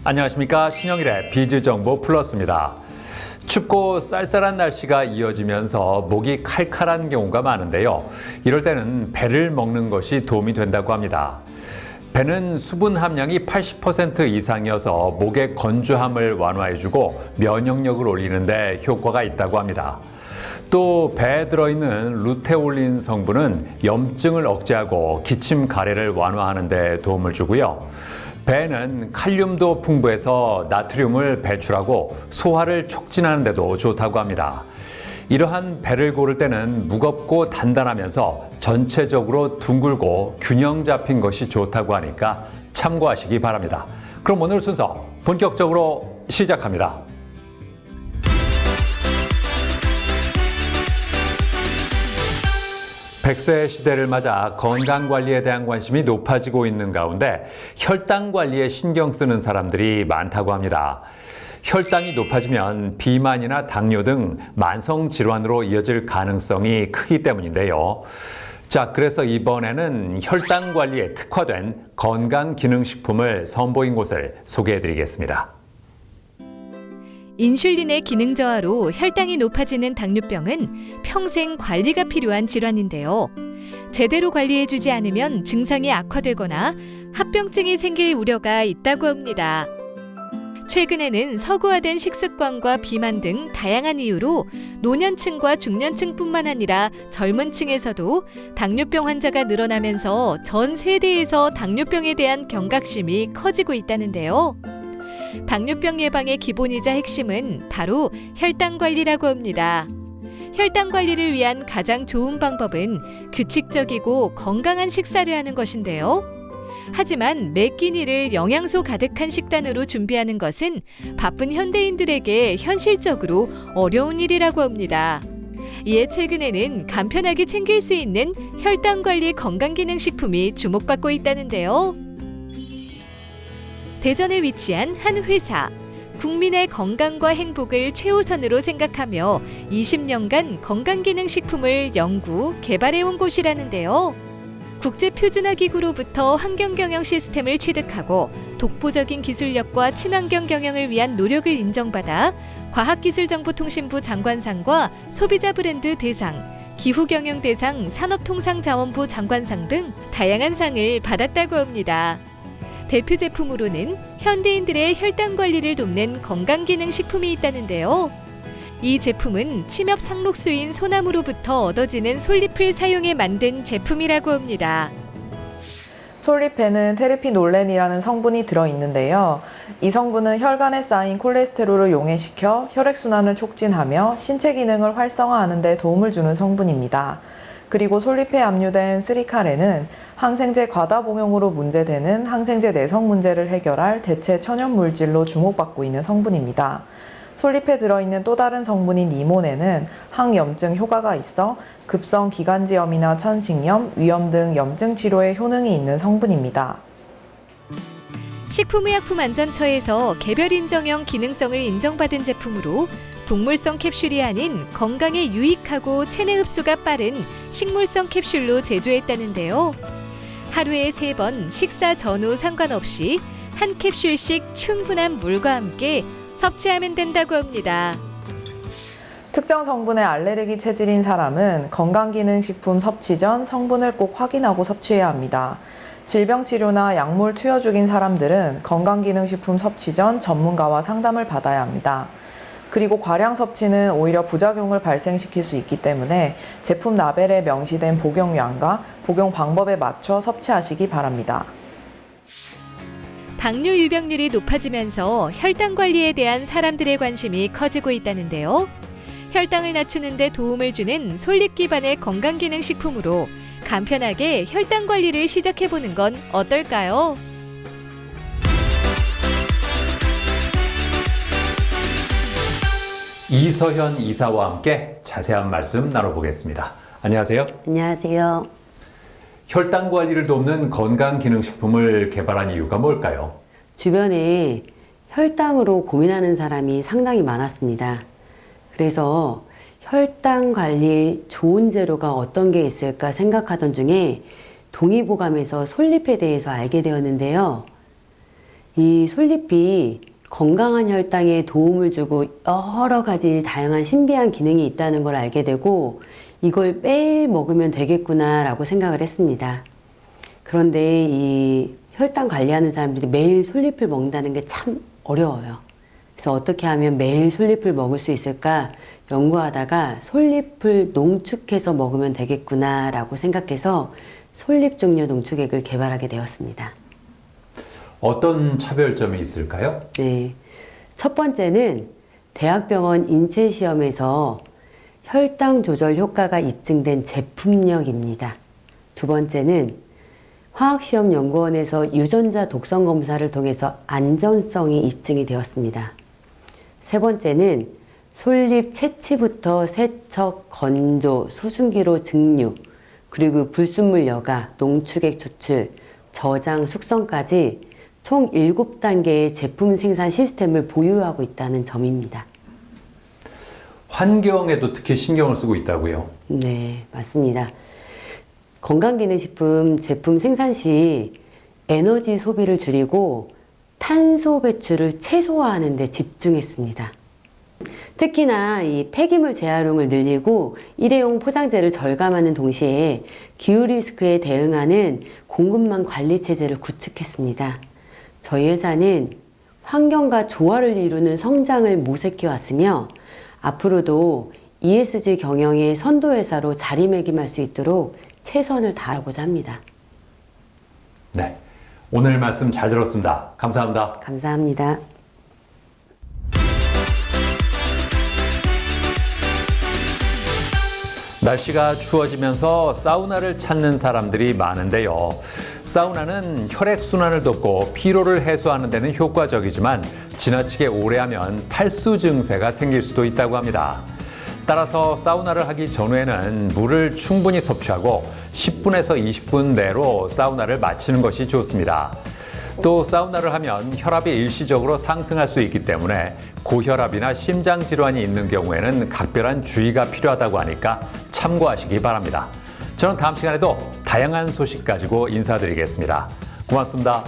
안녕하십니까. 신영일의 비즈정보 플러스입니다. 춥고 쌀쌀한 날씨가 이어지면서 목이 칼칼한 경우가 많은데요. 이럴 때는 배를 먹는 것이 도움이 된다고 합니다. 배는 수분 함량이 80% 이상이어서 목의 건조함을 완화해주고 면역력을 올리는 데 효과가 있다고 합니다. 또 배에 들어있는 루테올린 성분은 염증을 억제하고 기침 가래를 완화하는 데 도움을 주고요. 배에는 칼륨도 풍부해서 나트륨을 배출하고 소화를 촉진하는 데도 좋다고 합니다. 이러한 배를 고를 때는 무겁고 단단하면서 전체적으로 둥글고 균형 잡힌 것이 좋다고 하니까 참고하시기 바랍니다. 그럼 오늘 순서 본격적으로 시작합니다. 100세 시대를 맞아 건강관리에 대한 관심이 높아지고 있는 가운데 혈당 관리에 신경 쓰는 사람들이 많다고 합니다. 혈당이 높아지면 비만이나 당뇨 등 만성 질환으로 이어질 가능성이 크기 때문인데요. 자, 그래서 이번에는 혈당 관리에 특화된 건강기능식품을 선보인 곳을 소개해드리겠습니다. 인슐린의 기능 저하로 혈당이 높아지는 당뇨병은 평생 관리가 필요한 질환인데요. 제대로 관리해주지 않으면 증상이 악화되거나 합병증이 생길 우려가 있다고 합니다. 최근에는 서구화된 식습관과 비만 등 다양한 이유로 노년층과 중년층뿐만 아니라 젊은 층에서도 당뇨병 환자가 늘어나면서 전 세대에서 당뇨병에 대한 경각심이 커지고 있다는데요. 당뇨병 예방의 기본이자 핵심은 바로 혈당 관리라고 합니다. 혈당 관리를 위한 가장 좋은 방법은 규칙적이고 건강한 식사를 하는 것인데요. 하지만 매 끼니를 영양소 가득한 식단으로 준비하는 것은 바쁜 현대인들에게 현실적으로 어려운 일이라고 합니다. 이에 최근에는 간편하게 챙길 수 있는 혈당 관리 건강기능식품이 주목받고 있다는데요. 대전에 위치한 한 회사, 국민의 건강과 행복을 최우선으로 생각하며 20년간 건강기능식품을 연구, 개발해온 곳이라는데요. 국제표준화기구로부터 환경경영 시스템을 취득하고 독보적인 기술력과 친환경 경영을 위한 노력을 인정받아 과학기술정보통신부 장관상과 소비자 브랜드 대상, 기후경영대상, 산업통상자원부 장관상 등 다양한 상을 받았다고 합니다. 대표 제품으로는 현대인들의 혈당 관리를 돕는 건강기능식품이 있다는데요. 이 제품은 침엽 상록수인 소나무로부터 얻어지는 솔잎을 사용해 만든 제품이라고 합니다. 솔잎에는 테르피놀렌이라는 성분이 들어있는데요. 이 성분은 혈관에 쌓인 콜레스테롤을 용해시켜 혈액순환을 촉진하며 신체 기능을 활성화하는 데 도움을 주는 성분입니다. 그리고 솔잎에 함유된 스리카렌은 항생제 과다 복용으로 문제되는 항생제 내성 문제를 해결할 대체 천연 물질로 주목받고 있는 성분입니다. 솔잎에 들어있는 또 다른 성분인 리모네는 항염증 효과가 있어 급성 기관지염이나 천식염, 위염 등 염증 치료에 효능이 있는 성분입니다. 식품의약품안전처에서 개별 인정형 기능성을 인정받은 제품으로 동물성 캡슐이 아닌 건강에 유익하고 체내 흡수가 빠른 식물성 캡슐로 제조했다는데요. 하루에 3번 식사 전후 상관없이 한 캡슐씩 충분한 물과 함께 섭취하면 된다고 합니다. 특정 성분에 알레르기 체질인 사람은 건강기능식품 섭취 전 성분을 꼭 확인하고 섭취해야 합니다. 질병치료나 약물 투여 중인 사람들은 건강기능식품 섭취 전 전문가와 상담을 받아야 합니다. 그리고 과량 섭취는 오히려 부작용을 발생시킬 수 있기 때문에 제품 라벨에 명시된 복용량과 복용 방법에 맞춰 섭취하시기 바랍니다. 당뇨 유병률이 높아지면서 혈당 관리에 대한 사람들의 관심이 커지고 있다는데요. 혈당을 낮추는 데 도움을 주는 솔잎 기반의 건강기능식품으로 간편하게 혈당 관리를 시작해보는 건 어떨까요? 이서현 이사와 함께 자세한 말씀 나눠보겠습니다. 안녕하세요. 안녕하세요. 혈당 관리를 돕는 건강기능식품을 개발한 이유가 뭘까요? 주변에 혈당으로 고민하는 사람이 상당히 많았습니다. 그래서 혈당 관리에 좋은 재료가 어떤 게 있을까 생각하던 중에 동의보감에서 솔잎에 대해서 알게 되었는데요. 이 솔잎이 건강한 혈당에 도움을 주고 여러 가지 다양한 신비한 기능이 있다는 걸 알게 되고 이걸 매일 먹으면 되겠구나라고 생각을 했습니다. 그런데 이 혈당 관리하는 사람들이 매일 솔잎을 먹는다는 게 참 어려워요. 그래서 어떻게 하면 매일 솔잎을 먹을 수 있을까 연구하다가 솔잎을 농축해서 먹으면 되겠구나라고 생각해서 솔잎 종류 농축액을 개발하게 되었습니다. 어떤 차별점이 있을까요? 네. 첫 번째는 대학병원 인체시험에서 혈당 조절 효과가 입증된 제품력입니다. 두 번째는 화학시험연구원에서 유전자 독성 검사를 통해서 안전성이 입증이 되었습니다. 세 번째는 솔잎 채취부터 세척, 건조, 수증기로 증류, 그리고 불순물 여과, 농축액 추출, 저장, 숙성까지 총 7단계의 제품 생산 시스템을 보유하고 있다는 점입니다. 환경에도 특히 신경을 쓰고 있다고요? 네, 맞습니다. 건강기능식품 제품 생산 시 에너지 소비를 줄이고 탄소 배출을 최소화하는 데 집중했습니다. 특히나 이 폐기물 재활용을 늘리고 일회용 포장재를 절감하는 동시에 기후 리스크에 대응하는 공급망 관리 체제를 구축했습니다. 저희 회사는 환경과 조화를 이루는 성장을 모색해 왔으며 앞으로도 ESG 경영의 선도회사로 자리매김할 수 있도록 최선을 다하고자 합니다. 네, 오늘 말씀 잘 들었습니다. 감사합니다. 감사합니다. 날씨가 추워지면서 사우나를 찾는 사람들이 많은데요. 사우나는 혈액순환을 돕고 피로를 해소하는 데는 효과적이지만 지나치게 오래 하면 탈수 증세가 생길 수도 있다고 합니다. 따라서 사우나를 하기 전후에는 물을 충분히 섭취하고 10분에서 20분 내로 사우나를 마치는 것이 좋습니다. 또 사우나를 하면 혈압이 일시적으로 상승할 수 있기 때문에 고혈압이나 심장 질환이 있는 경우에는 각별한 주의가 필요하다고 하니까 참고하시기 바랍니다. 저는 다음 시간에도 다양한 소식 가지고 인사드리겠습니다. 고맙습니다.